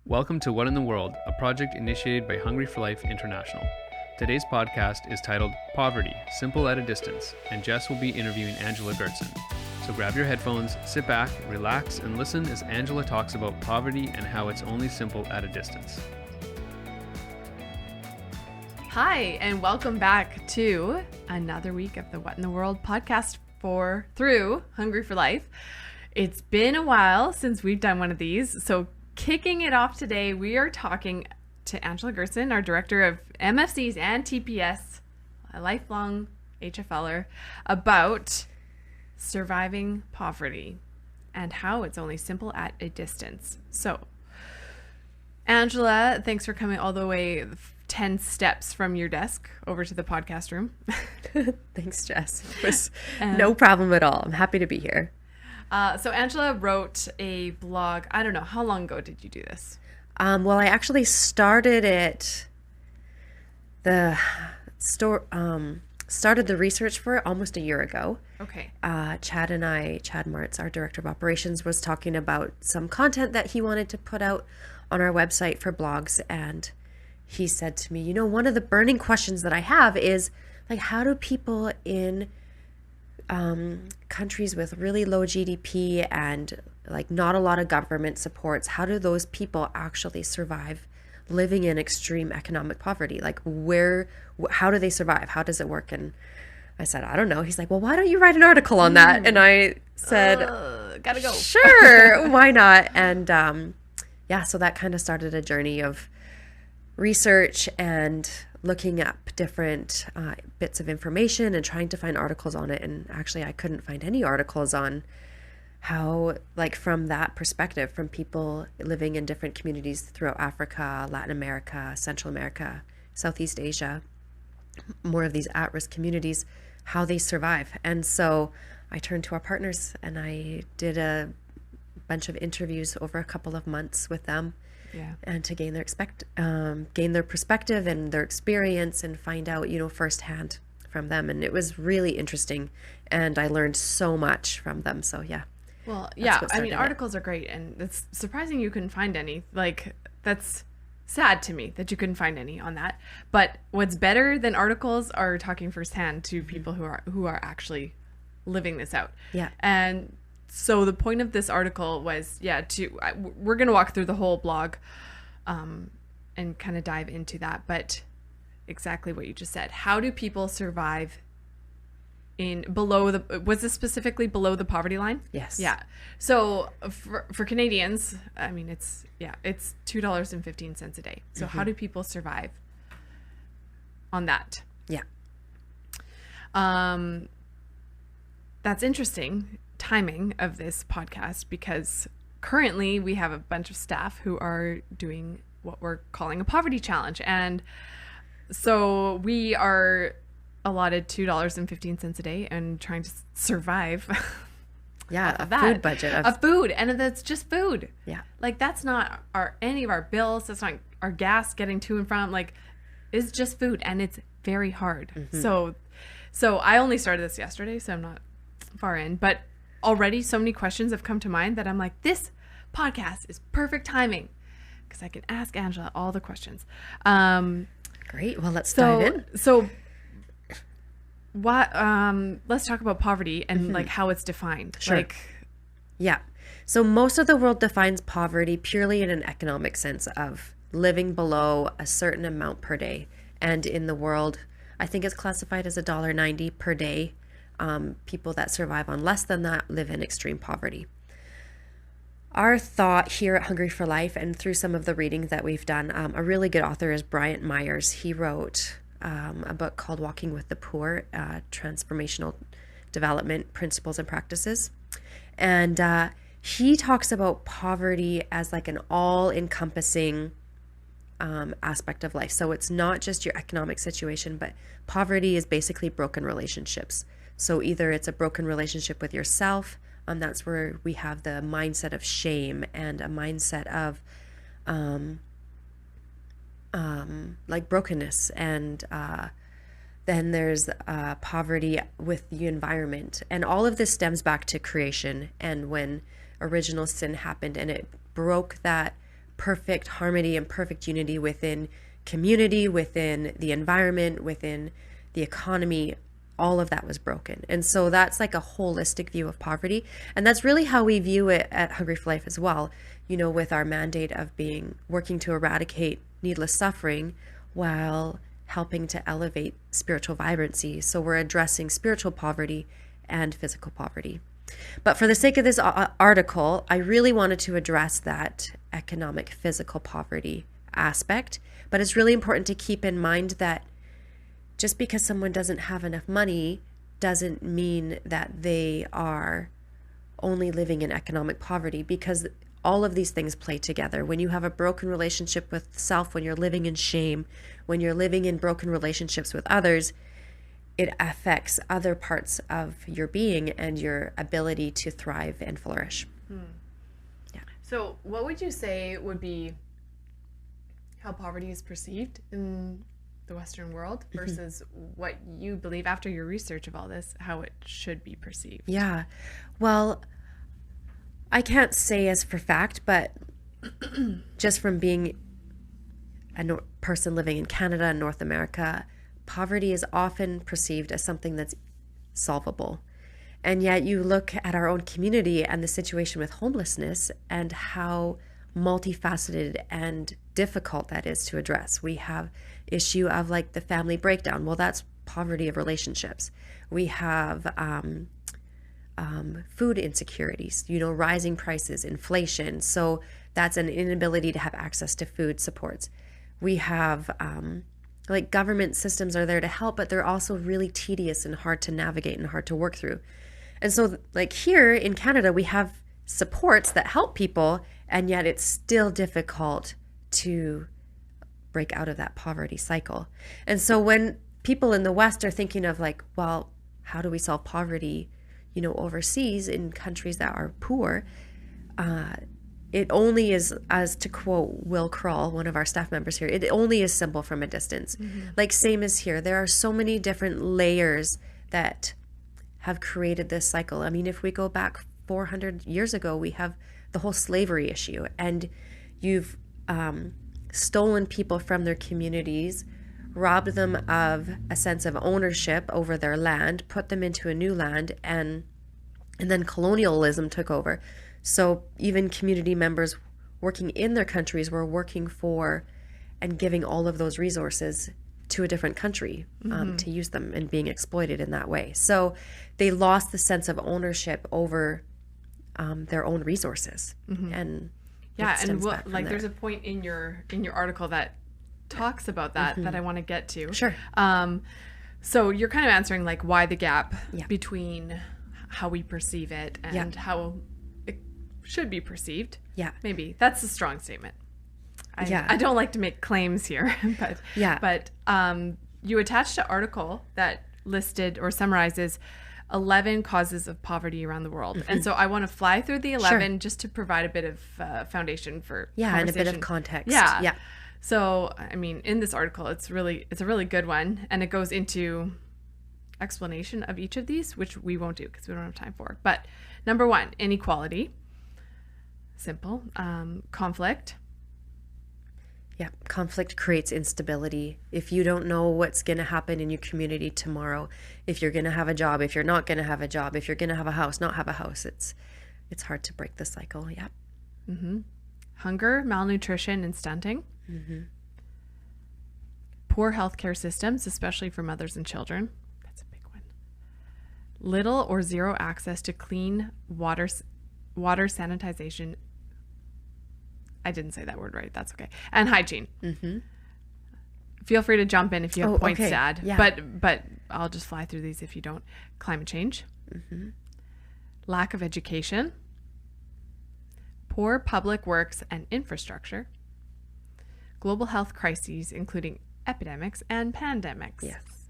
Welcome to What in the World, a project initiated by Hungry for Life International. Today's podcast is titled Poverty, Simple at a Distance, and Jess will be interviewing Angela Goertzen. So grab your headphones, sit back, relax, and listen as Angela talks about poverty and how it's only simple at a distance. Hi, and welcome back to another week of the What in the World podcast through Hungry for Life. It's been a while since we've done one of these, so kicking it off today, we are talking to Angela Goertzen, our director of MFCs and TPS, a lifelong HFLer, about surviving poverty and how it's only simple at a distance. So, Angela, thanks for coming all the way 10 steps from your desk over to the podcast room. Thanks, Jess. It was no problem at all. I'm happy to be here. So Angela wrote a blog. I don't know. How long ago did you do this? Well, I actually started it, started the research for it almost a year ago. Okay. Chad Martz, our director of operations, was talking about some content that he wanted to put out on our website for blogs. And he said to me, one of the burning questions that I have is, like, how do people in countries with really low GDP and like not a lot of government supports, how do those people actually survive living in extreme economic poverty? Like how do they survive? How does it work? And I said, I don't know. He's like, well, why don't you write an article on that? And I said, gotta go. Sure, why not? And so that kind of started a journey of research and looking up different bits of information and trying to find articles on it. And actually, I couldn't find any articles on how, like, from that perspective, from people living in different communities throughout Africa, Latin America, Central America, Southeast Asia, more of these at-risk communities, how they survive. And so I turned to our partners and I did a bunch of interviews over a couple of months with them. Yeah. And to gain their perspective and their experience and find out, firsthand from them. And it was really interesting. And I learned so much from them. So, yeah. Well, yeah. I mean, articles are great. And it's surprising you couldn't find any. Like, that's sad to me that you couldn't find any on that. But what's better than articles are talking firsthand to people who are actually living this out. Yeah. And so the point of this article was, we're going to walk through the whole blog and kind of dive into that. But exactly what you just said. How do people survive was this specifically below the poverty line? Yes. Yeah. So for Canadians, I mean, it's $2.15 a day. So how do people survive on that? Yeah. That's interesting timing of this podcast, because currently we have a bunch of staff who are doing what we're calling a poverty challenge, and so we are allotted $2.15 a day and trying to survive food budget of food, and that's just food. Yeah, like that's not any of our bills, that's not our gas getting to and from, like it's just food, and it's very hard. So I only started this yesterday, so I'm not far in, but already so many questions have come to mind that I'm like, this podcast is perfect timing because I can ask Angela all the questions. Great. Well, let's dive in. So let's talk about poverty and like how it's defined. Sure. Yeah. So most of the world defines poverty purely in an economic sense of living below a certain amount per day. And in the world, I think it's classified as $1.90 per day. People that survive on less than that live in extreme poverty. Our thought here at Hungry for Life, and through some of the reading that we've done, a really good author is Bryant Myers. He wrote a book called Walking with the Poor, Transformational Development Principles and Practices. And he talks about poverty as like an all-encompassing aspect of life. So it's not just your economic situation, but poverty is basically broken relationships. So either it's a broken relationship with yourself, that's where we have the mindset of shame and a mindset of like brokenness. And then there's poverty with the environment. And all of this stems back to creation and when original sin happened and it broke that perfect harmony and perfect unity within community, within the environment, within the economy. All of that was broken. And so that's like a holistic view of poverty. And that's really how we view it at Hungry for Life as well, with our mandate of working to eradicate needless suffering while helping to elevate spiritual vibrancy. So we're addressing spiritual poverty and physical poverty. But for the sake of this article, I really wanted to address that economic, physical poverty aspect. But it's really important to keep in mind that just because someone doesn't have enough money doesn't mean that they are only living in economic poverty, because all of these things play together. When you have a broken relationship with self, when you're living in shame, when you're living in broken relationships with others, it affects other parts of your being and your ability to thrive and flourish. Yeah. So what would you say would be how poverty is perceived in the Western world versus what you believe after your research of all this, how it should be perceived? Yeah. Well, I can't say as for fact, but just from being a person living in Canada and North America, poverty is often perceived as something that's solvable. And yet you look at our own community and the situation with homelessness and how multifaceted and difficult that is to address. We have issue of like the family breakdown. Well, that's poverty of relationships. We have food insecurities, rising prices, inflation. So that's an inability to have access to food supports. We have like government systems are there to help, but they're also really tedious and hard to navigate and hard to work through. And so like here in Canada, we have supports that help people, and yet it's still difficult to break out of that poverty cycle. And so when people in the West are thinking of like, well, how do we solve poverty, overseas in countries that are poor, it only is, as to quote Will Krull, one of our staff members here, it only is simple from a distance. Like same as here, there are so many different layers that have created this cycle. I mean, if we go back 400 years ago, we have the whole slavery issue, and you've stolen people from their communities, robbed them of a sense of ownership over their land, put them into a new land, and then colonialism took over. So even community members working in their countries were working for and giving all of those resources to a different country to use them, and being exploited in that way. So they lost the sense of ownership over their own resources. And there's a point in your article that talks about that that I want to get to. Sure. So you're kind of answering like why the gap between how we perceive it and how it should be perceived. Yeah. Maybe that's a strong statement. I don't like to make claims here, but you attached an article that listed or summarizes 11 causes of poverty around the world. And so I want to fly through the 11 just to provide a bit of foundation for and a bit of context. Yeah. So, I mean, in this article, it's a really good one, and it goes into explanation of each of these, which we won't do because we don't have time for. But number 1, inequality. Simple. Conflict. Yeah, conflict creates instability. If you don't know what's going to happen in your community tomorrow, if you're going to have a job, if you're not going to have a job, if you're going to have a house, not have a house, it's hard to break the cycle. Yeah. Hunger, malnutrition, and stunting. Poor healthcare systems, especially for mothers and children. That's a big one. Little or zero access to clean water sanitization. I didn't say that word right. That's okay. And hygiene. Feel free to jump in if you have points to add. Yeah. But I'll just fly through these if you don't. Climate change. Lack of education. Poor public works and infrastructure. Global health crises, including epidemics and pandemics. Yes.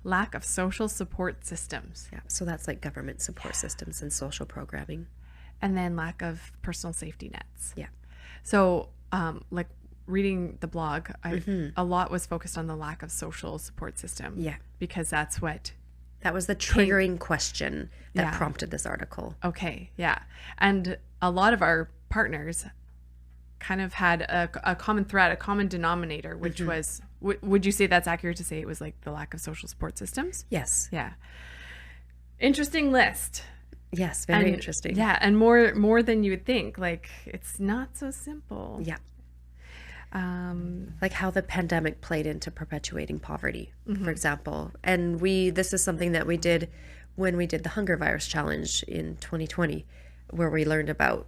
Lack of social support systems. Yeah. So that's like government support systems and social programming. And then lack of personal safety nets. Yeah. So, like reading the blog, a lot was focused on the lack of social support system. Yeah. Because that was the triggering question that prompted this article. Okay. Yeah. And a lot of our partners kind of had a common thread, a common denominator, which was, would you say that's accurate to say it was like the lack of social support systems? Yes. Yeah. Interesting list. Yes, very interesting. Yeah, and more than you would think. Like, it's not so simple. Yeah. Like how the pandemic played into perpetuating poverty, for example. And this is something that we did when we did the hunger virus challenge in 2020, where we learned about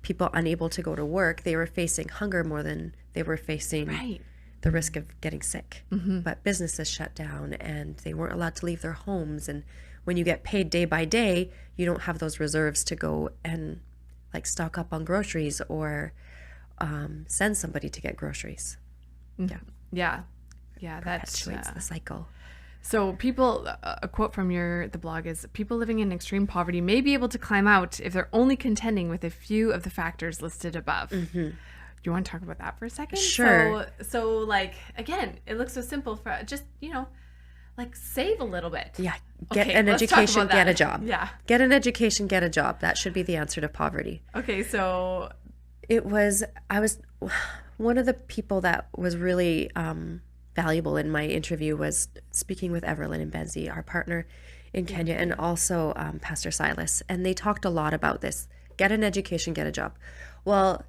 people unable to go to work. They were facing hunger more than they were facing the risk of getting sick. But businesses shut down and they weren't allowed to leave their homes. And when you get paid day by day, you don't have those reserves to go and like stock up on groceries or send somebody to get groceries. Yeah, that perpetuates the cycle. So people, a quote from the blog is, people living in extreme poverty may be able to climb out if they're only contending with a few of the factors listed above. Do you want to talk about that for a second? Sure. So like, again, it looks so simple for just, like save a little bit. Yeah. Get an education, get a job. Yeah. Get an education, get a job. That should be the answer to poverty. Okay. So I was one of the people that was really valuable in my interview was speaking with Evelyn and Benzie, our partner in Kenya, and also Pastor Silas. And they talked a lot about this. Get an education, get a job. Well,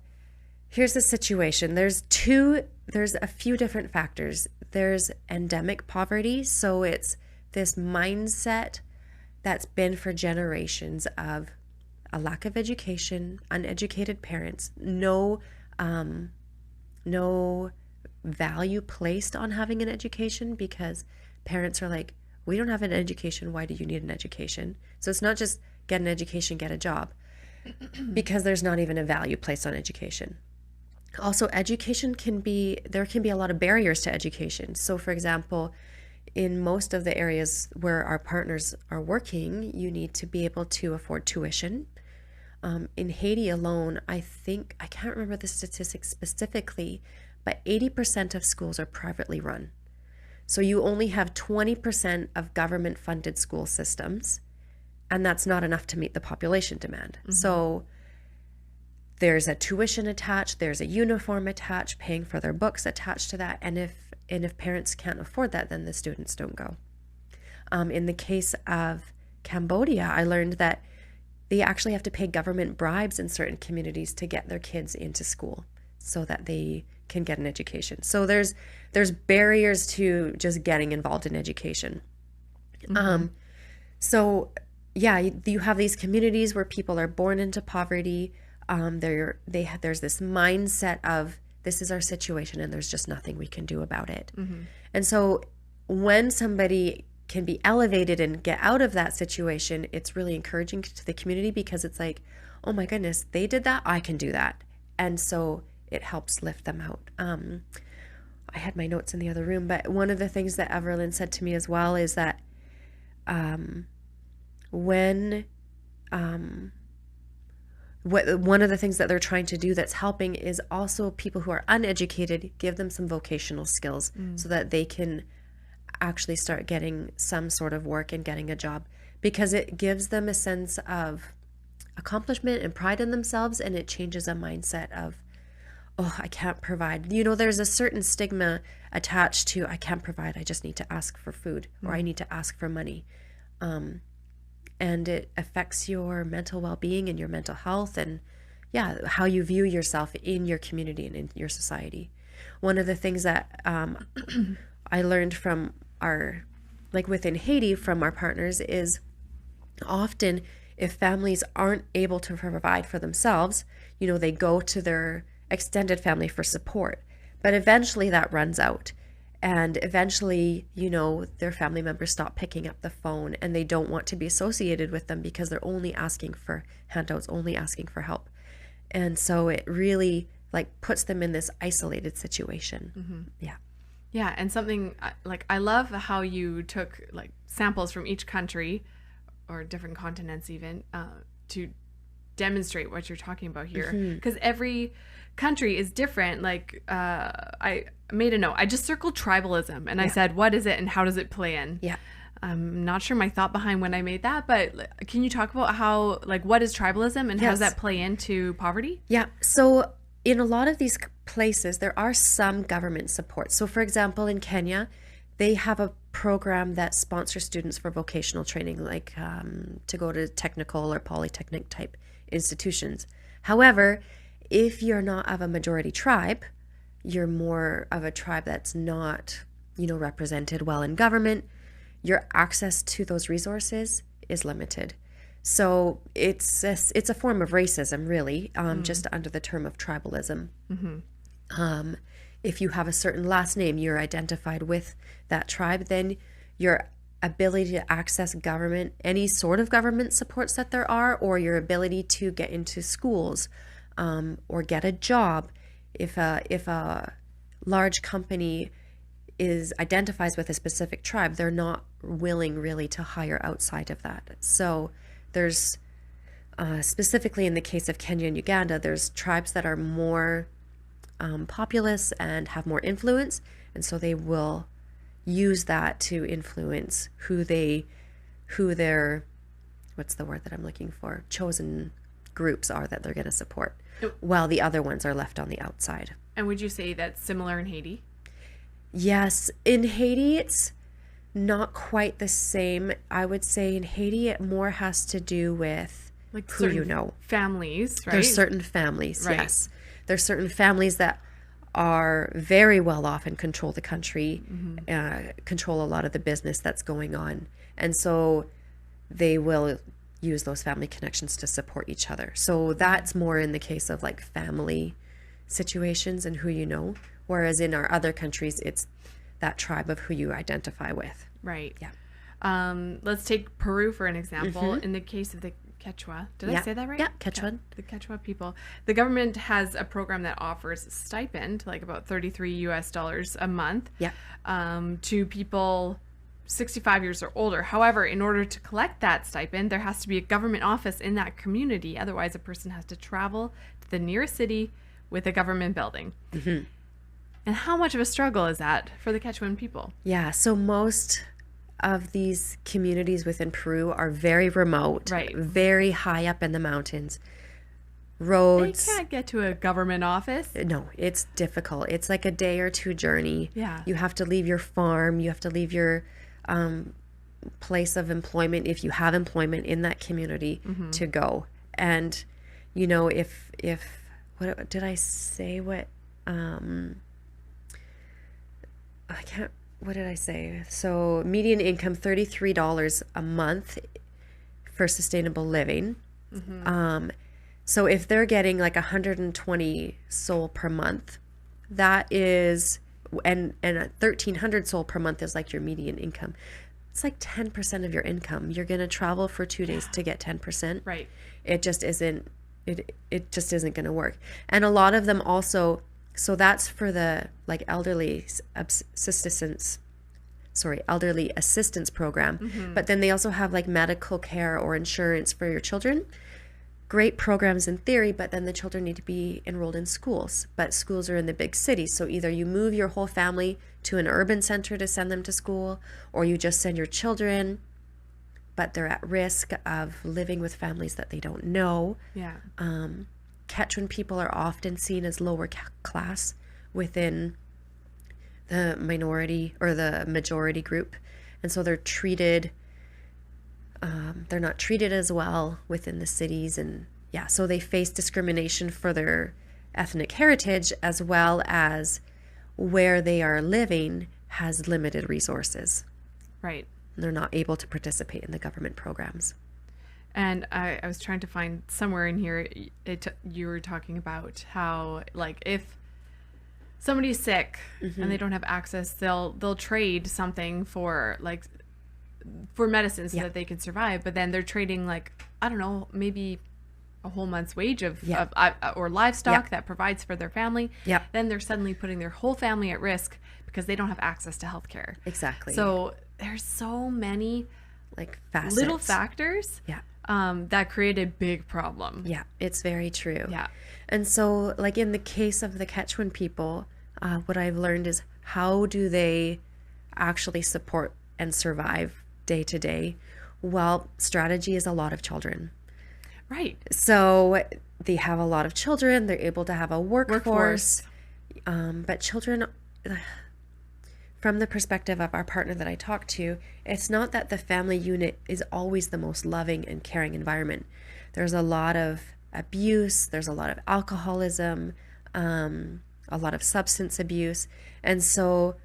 here's the situation. There's a few different factors. There's endemic poverty. So it's this mindset that's been for generations of a lack of education, uneducated parents, no value placed on having an education because parents are like, we don't have an education. Why do you need an education? So it's not just get an education, get a job, because there's not even a value placed on education. Also, education there can be a lot of barriers to education. So for example, in most of the areas where our partners are working, you need to be able to afford tuition. In Haiti alone, I can't remember the statistics specifically, but 80% of schools are privately run. So you only have 20% of government-funded school systems, and that's not enough to meet the population demand. So there's a tuition attached, there's a uniform attached, paying for their books attached to that, and if parents can't afford that, then the students don't go. In the case of Cambodia, I learned that they actually have to pay government bribes in certain communities to get their kids into school so that they can get an education. So there's barriers to just getting involved in education. So yeah, you have these communities where people are born into poverty. There's this mindset of this is our situation and there's just nothing we can do about it. And so when somebody can be elevated and get out of that situation, it's really encouraging to the community because it's like, oh my goodness, they did that, I can do that. And so it helps lift them out. I had my notes in the other room, but one of the things that Everlyn said to me as well is that one of the things that they're trying to do that's helping is also people who are uneducated, give them some vocational skills so that they can actually start getting some sort of work and getting a job, because it gives them a sense of accomplishment and pride in themselves, and it changes a mindset of, oh, I can't provide. There's a certain stigma attached to I can't provide, I just need to ask for food or I need to ask for money. And it affects your mental well-being and your mental health and how you view yourself in your community and in your society. One of the things that I learned from within Haiti from our partners is often if families aren't able to provide for themselves, they go to their extended family for support, but eventually that runs out. And eventually, their family members stop picking up the phone and they don't want to be associated with them because they're only asking for handouts, only asking for help. And so it really puts them in this isolated situation. Yeah, and something I love how you took samples from each country or different continents even to demonstrate what you're talking about here, because every country is different. I made a note. I just circled tribalism and I said, what is it and how does it play in? I'm not sure my thought behind when I made that, but can you talk about how what is tribalism and how does that play into poverty? So in a lot of these places, there are some government support. So, for example, in Kenya, they have a program that sponsors students for vocational training, like to go to technical or polytechnic type institutions. However, if you're not of a majority tribe, you're more of a tribe that's not, represented well in government, your access to those resources is limited. So it's a form of racism, really, just under the term of tribalism. If you have a certain last name, you're identified with that tribe, then your ability to access government, any sort of government supports that there are, or your ability to get into schools or get a job, if a large company identifies with a specific tribe, they're not willing really to hire outside of that. So there's specifically in the case of Kenya and Uganda, there's tribes that are more populous and have more influence, and so they will use that to influence who their what's the word that I'm looking for, chosen groups are that they're going to support, while the other ones are left on the outside. And would you say that's similar in Haiti? Yes, in Haiti it's not quite the same. I would say in Haiti it more has to do with Like who you certain know. families, right? There's certain families, Right. yes. There's certain families that are very well off and control the country, control a lot of the business that's going on. And so they will use those family connections to support each other. So that's more in the case of like family situations and who you know. Whereas in our other countries, it's that tribe of who you identify with. Right. Yeah. Let's take Peru for an example. In the case of the Quechua, did I say that right? Yeah, Quechua. The Quechua people. The government has a program that offers a stipend, like about $33 a month, to people 65 years or older. However, in order to collect that stipend, there has to be a government office in that community. Otherwise, a person has to travel to the nearest city with a government building. And how much of a struggle is that for the Quechuan people? Yeah, so most of these communities within Peru are very remote, Right. very high up in the mountains. Roads. They can't get to a government office. No, it's difficult. It's like a day or two journey. Yeah. You have to leave your farm. You have to leave your place of employment, if you have employment in that community, to go. And, if what did I say? What did I say? So median income, $33 a month for sustainable living. So if they're getting like 120 sol per month, that is, and 1,300 sol per month is like your median income. It's like 10% of your income. You're going to travel for 2 days to get 10%. Right. It just isn't, it just isn't going to work. And a lot of them also, so that's for the like elderly assistance program. But then they also have like medical care or insurance for your children. Great programs in theory, but then the children need to be enrolled in schools. But schools are in the big cities. So either you move your whole family to an urban center to send them to school, or you just send your children, but they're at risk of living with families that they don't know. Yeah. Quechuan people are often seen as lower class within the minority or the majority group. And so they're treated, they're not treated as well within the cities. And so they face discrimination for their ethnic heritage, as well as where they are living has limited resources. Right. They're not able to participate in the government programs. And I was trying to find somewhere in here, you were talking about how, like, if somebody's sick and they don't have access, they'll trade something for medicine so that they can survive. But then they're trading, like, I don't know, maybe a whole month's wage of or livestock that provides for their family. Yeah. Then they're suddenly putting their whole family at risk because they don't have access to healthcare. Exactly. So there's so many like facets. little factors. Yeah. That create a big problem. Yeah, it's very true. Yeah. And so, like in the case of the Quechuan people, what I've learned is how do they actually support and survive day to day? Well, strategy is a lot of children. Right. So they have a lot of children. They're able to have a workforce. But children, from the perspective of our partner that I talked to, it's not that the family unit is always the most loving and caring environment. There's a lot of abuse. There's a lot of alcoholism, a lot of substance abuse. And so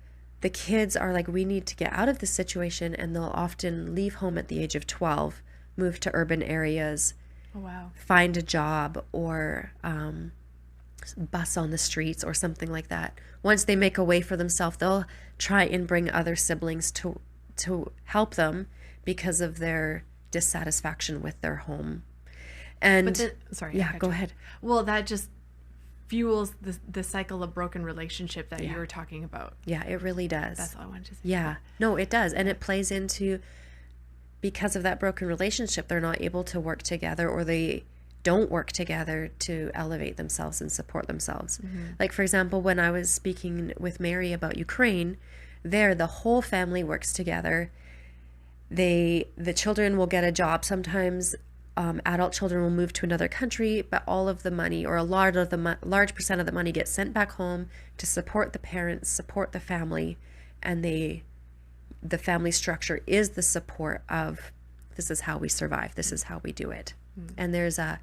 the kids are like, we need to get out of this situation. And they'll often leave home at the age of 12, move to urban areas, Oh, wow. find a job, or bus on the streets or something like that. Once they make a way for themselves, they'll try and bring other siblings to help them because of their dissatisfaction with their home. And But then, sorry. yeah, go ahead. Well, that just fuels the cycle of broken relationship that Yeah. you were talking about. Yeah, it really does. That's all I wanted to say. Yeah, no, it does. And it plays into, because of that broken relationship, they're not able to work together, or they don't work together to elevate themselves and support themselves. Like, for example, when I was speaking with Mary about Ukraine, there, the whole family works together. The children will get a job. Sometimes adult children will move to another country, but all of the money, or a large percent of the money, gets sent back home to support the parents, support the family, and the family structure is the support of, this is how we survive, this is how we do it. And there's a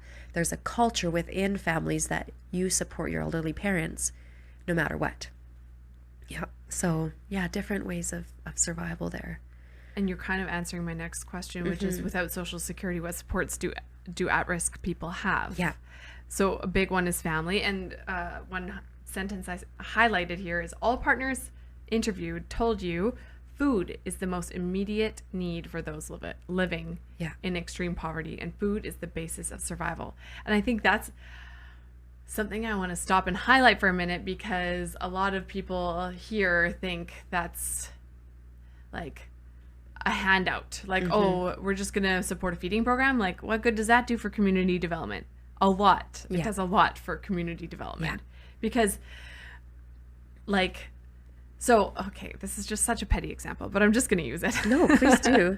culture within families that you support your elderly parents no matter what. Yeah. So yeah, different ways of survival there. And you're kind of answering my next question, which is, without Social Security, what supports do at-risk people have? Yeah. So a big one is family. And one sentence I highlighted here is, all partners interviewed told you food is the most immediate need for those living in extreme poverty, and food is the basis of survival. And I think that's something I want to stop and highlight for a minute, because a lot of people here think that's like a handout. Like, oh, we're just going to support a feeding program. Like, what good does that do for community development? A lot. It does a lot for community development. Because, like, so, okay, this is just such a petty example, but I'm just going to use it. No, please do.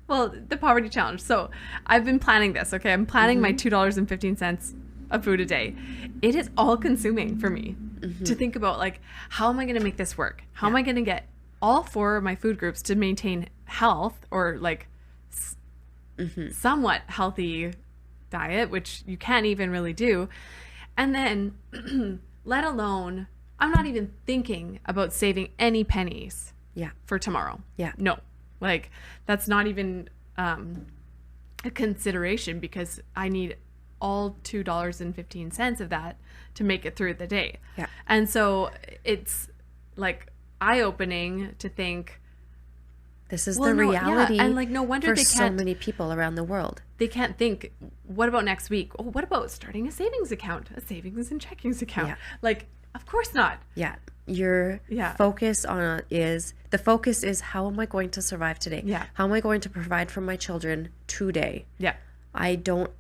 Well, the poverty challenge. So I've been planning this, okay? I'm planning my $2.15 of food a day. It is all consuming for me to think about, like, how am I going to make this work? How am I going to get all 4 of my food groups to maintain health, or like somewhat healthy diet, which you can't even really do. And then let alone, I'm not even thinking about saving any pennies for tomorrow. Yeah. No, like that's not even a consideration, because I need all $2.15 of that to make it through the day. Yeah. And so it's like eye-opening to think, this is the reality. And like, no wonder for they so can't, many people around the world. They can't think, what about next week? Oh, what about starting a savings account, a savings and checkings account? Yeah. Like, of course not. Yeah. Your focus is how am I going to survive today? Yeah. How am I going to provide for my children today? Yeah. I don't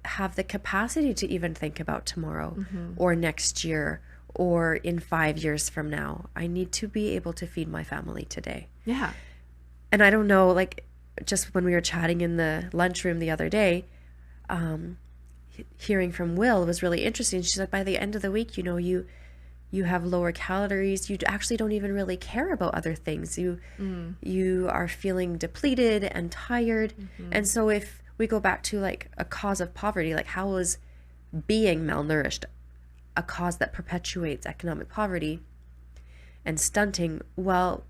have the capacity to even think about tomorrow or next year or in 5 years from now. I need to be able to feed my family today. Yeah. And I don't know, like, just when we were chatting in the lunchroom the other day, hearing from Will was really interesting. She said, by the end of the week, you know, you have lower calories. You actually don't even really care about other things. You are feeling depleted and tired. And so if we go back to like a cause of poverty, like how is being malnourished a cause that perpetuates economic poverty and stunting? Well,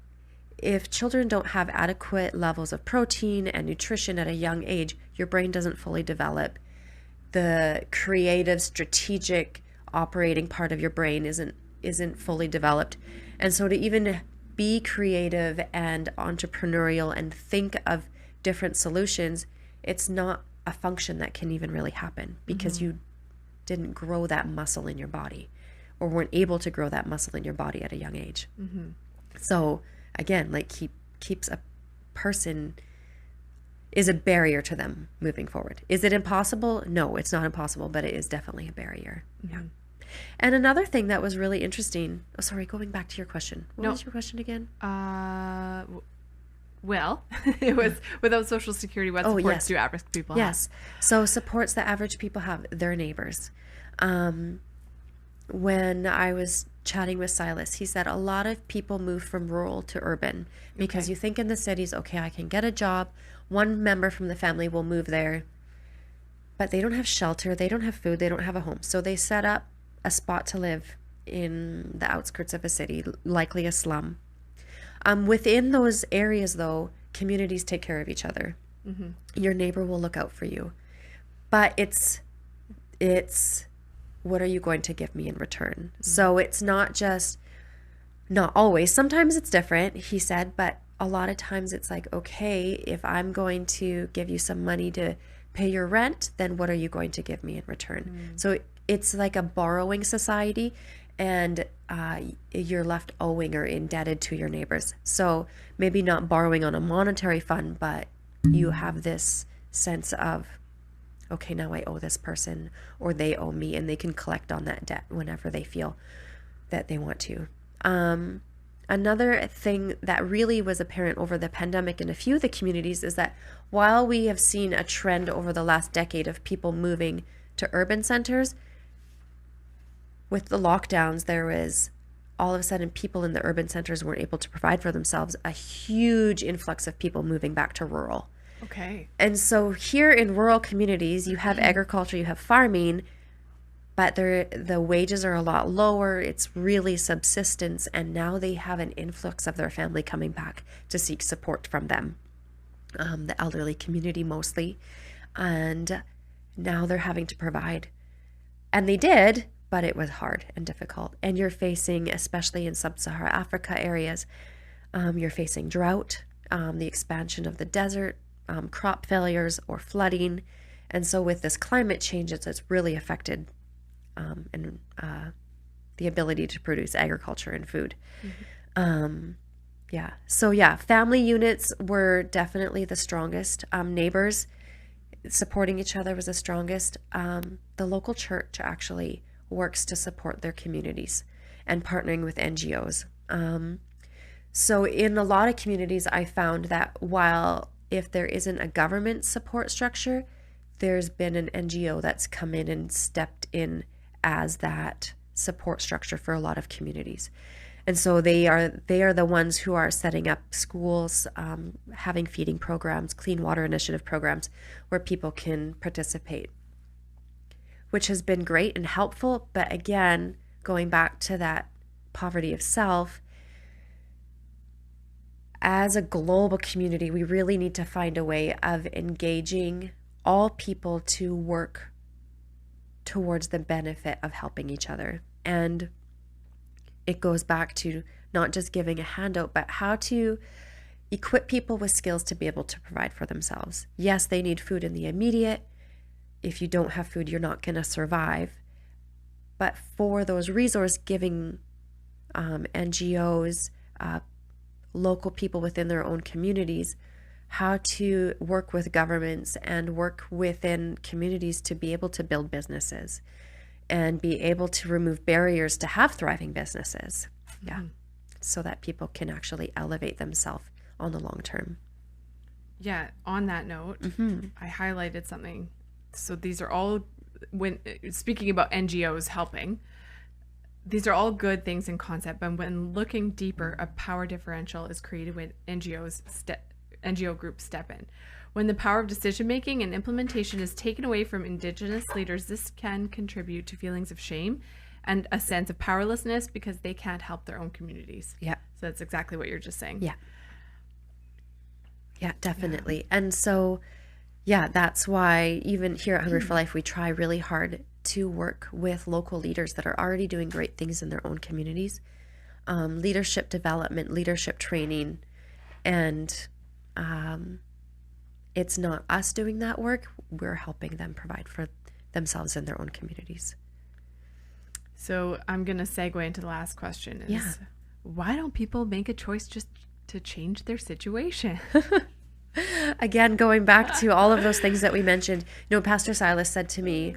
if children don't have adequate levels of protein and nutrition at a young age, your brain doesn't fully develop. The creative, strategic, operating part of your brain isn't fully developed. And so to even be creative and entrepreneurial and think of different solutions, it's not a function that can even really happen because you didn't grow that muscle in your body, or weren't able to grow that muscle in your body at a young age. So again, like keeps a person, is a barrier to them moving forward. Is it impossible? No, it's not impossible, but it is definitely a barrier. Yeah. And another thing that was really interesting, going back to your question. What was your question again? Well, it was without Social Security, what supports yes. do average people have? Yes. So supports that average people have, their neighbors. When I was chatting with Silas, he said a lot of people move from rural to urban because you think in the cities, okay, I can get a job. One member from the family will move there, but they don't have shelter. They don't have food. They don't have a home. So they set up a spot to live in the outskirts of a city, likely a slum. Within those areas, though, communities take care of each other. Your neighbor will look out for you. But it's what are you going to give me in return? So it's not always. Sometimes it's different, he said, but a lot of times it's like, okay, if I'm going to give you some money to pay your rent, then what are you going to give me in return? So it's like a borrowing society, and you're left owing or indebted to your neighbors. So maybe not borrowing on a monetary fund, but you have this sense of, okay, now I owe this person or they owe me, and they can collect on that debt whenever they feel that they want to. Another thing that really was apparent over the pandemic in a few of the communities is that while we have seen a trend over the last decade of people moving to urban centers, with the lockdowns, there was all of a sudden people in the urban centers weren't able to provide for themselves, a huge influx of people moving back to rural. Okay. And so here in rural communities, you have agriculture, you have farming, but the wages are a lot lower. It's really subsistence. And now they have an influx of their family coming back to seek support from them, the elderly community mostly. And now they're having to provide. And they did, but it was hard and difficult. And you're facing, especially in sub-Saharan Africa areas, you're facing drought, the expansion of the desert, crop failures or flooding. And so with this climate change, it's really affected the ability to produce agriculture and food. Family units were definitely the strongest. Neighbors supporting each other was the strongest. The local church actually works to support their communities and partnering with NGOs. So in a lot of communities, I found that while if there isn't a government support structure, there's been an NGO that's come in and stepped in as that support structure for a lot of communities. And so they are the ones who are setting up schools, having feeding programs, clean water initiative programs where people can participate, which has been great and helpful. But again, going back to that poverty of self, as a global community, we really need to find a way of engaging all people to work towards the benefit of helping each other. And it goes back to not just giving a handout, but how to equip people with skills to be able to provide for themselves. Yes, they need food in the immediate. If you don't have food, you're not going to survive. But for those resource giving NGOs, local people within their own communities, how to work with governments and work within communities to be able to build businesses and be able to remove barriers to have thriving businesses. So that people can actually elevate themselves on the long term. Yeah, on that note, I highlighted something. So these are all, when speaking about NGOs helping, these are all good things in concept, but when looking deeper, a power differential is created when NGO groups step in. When the power of decision-making and implementation is taken away from Indigenous leaders, this can contribute to feelings of shame and a sense of powerlessness because they can't help their own communities. Yeah. So that's exactly what you're just saying. Yeah. Yeah, definitely. Yeah. And so, yeah, that's why even here at Hungry for Life, we try really hard to work with local leaders that are already doing great things in their own communities, leadership development, leadership training, and it's not us doing that work. We're helping them provide for themselves in their own communities. So I'm going to segue into the last question. Why don't people make a choice just to change their situation? Again, going back to all of those things that we mentioned, Pastor Silas said to me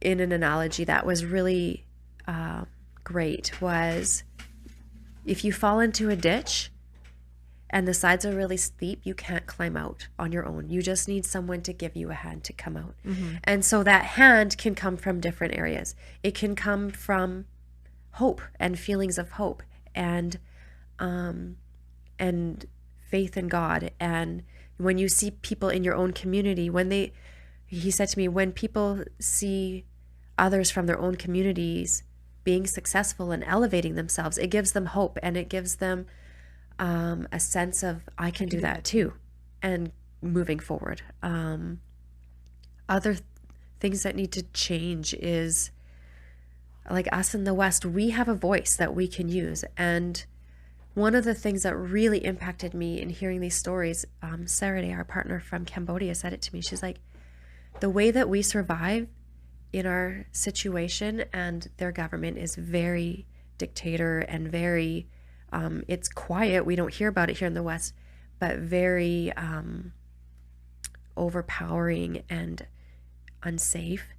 in an analogy that was really great was, if you fall into a ditch and the sides are really steep, you can't climb out on your own. You just need someone to give you a hand to come out. And so that hand can come from different areas. It can come from hope and feelings of hope and faith in God. And when you see people in your own community, he said to me, when people see others from their own communities being successful and elevating themselves, it gives them hope, and it gives them a sense of, I can do that too, and moving forward. Other things that need to change is, like us in the West, we have a voice that we can use. And one of the things that really impacted me in hearing these stories, Saturday, our partner from Cambodia, said it to me. She's like, the way that we survive in our situation and their government is very dictator and very, it's quiet. We don't hear about it here in the West, but very overpowering and unsafe.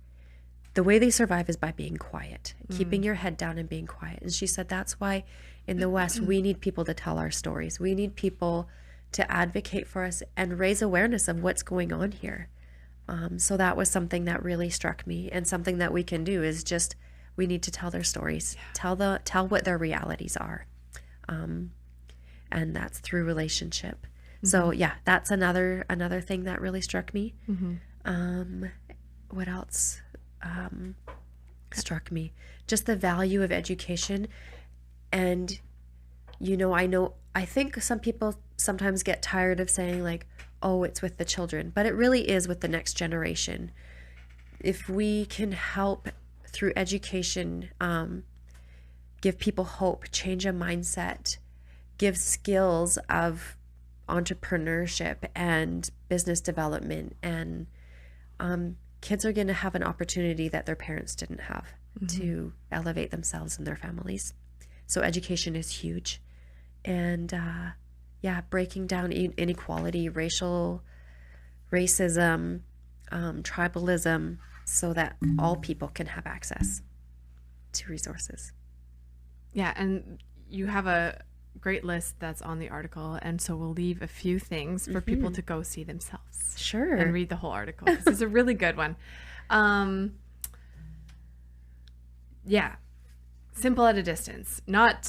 The way they survive is by being quiet, keeping your head down and being quiet. And she said that's why in the West, we need people to tell our stories. We need people to advocate for us and raise awareness of what's going on here. So that was something that really struck me, and something that we can do is just, we need to tell their stories, tell what their realities are. And that's through relationship. So yeah, that's another thing that really struck me. What else struck me? Just the value of education. And, I think some people sometimes get tired of saying like, oh, it's with the children, but it really is with the next generation. If we can help through education, give people hope, change a mindset, give skills of entrepreneurship and business development, and kids are going to have an opportunity that their parents didn't have to elevate themselves and their families. So education is huge. And breaking down inequality, racism, tribalism, so that all people can have access to resources. Yeah, and you have a great list that's on the article, and so we'll leave a few things for people to go see themselves. Sure. And read the whole article. This is a really good one. Simple at a distance. Not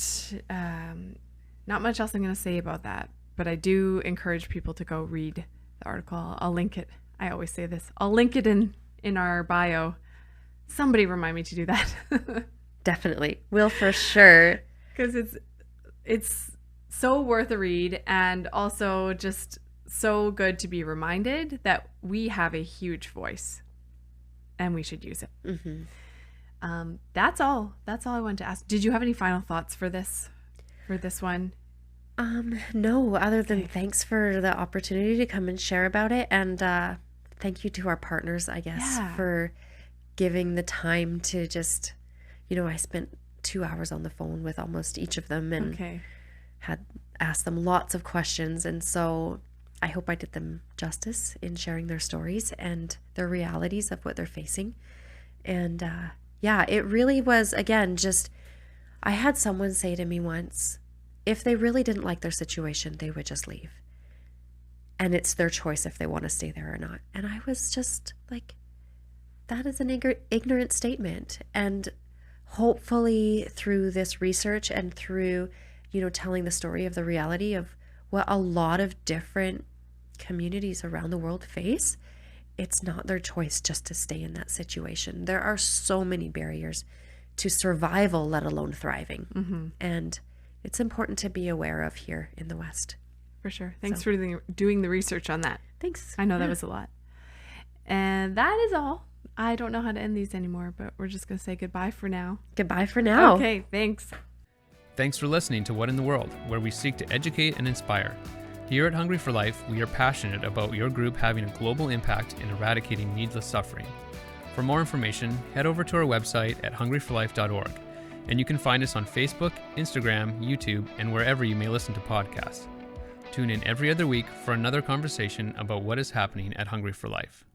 much else I'm going to say about that, but I do encourage people to go read the article. I'll link it. I always say this. I'll link it in our bio. Somebody remind me to do that. Definitely. Will, for sure. Because it's so worth a read, and also just so good to be reminded that we have a huge voice and we should use it. That's all I wanted to ask. Did you have any final thoughts for this one? No, other than thanks for the opportunity to come and share about it. And thank you to our partners, I guess, for giving the time to just, I spent 2 hours on the phone with almost each of them and had asked them lots of questions. And so I hope I did them justice in sharing their stories and their realities of what they're facing. And it really was, again, just, I had someone say to me once, if they really didn't like their situation, they would just leave. And it's their choice if they want to stay there or not. And I was just like, that is an ignorant statement. And hopefully through this research and through, telling the story of the reality of what a lot of different communities around the world face, it's not their choice just to stay in that situation. There are so many barriers to survival, let alone thriving. And it's important to be aware of here in the West. For sure. Thanks for doing the research on that. Thanks. I know that was a lot. And that is all. I don't know how to end these anymore, but we're just going to say goodbye for now. Goodbye for now. Okay, thanks. Thanks for listening to What in the World, where we seek to educate and inspire. Here at Hungry for Life, we are passionate about your group having a global impact in eradicating needless suffering. For more information, head over to our website at hungryforlife.org, and you can find us on Facebook, Instagram, YouTube, and wherever you may listen to podcasts. Tune in every other week for another conversation about what is happening at Hungry for Life.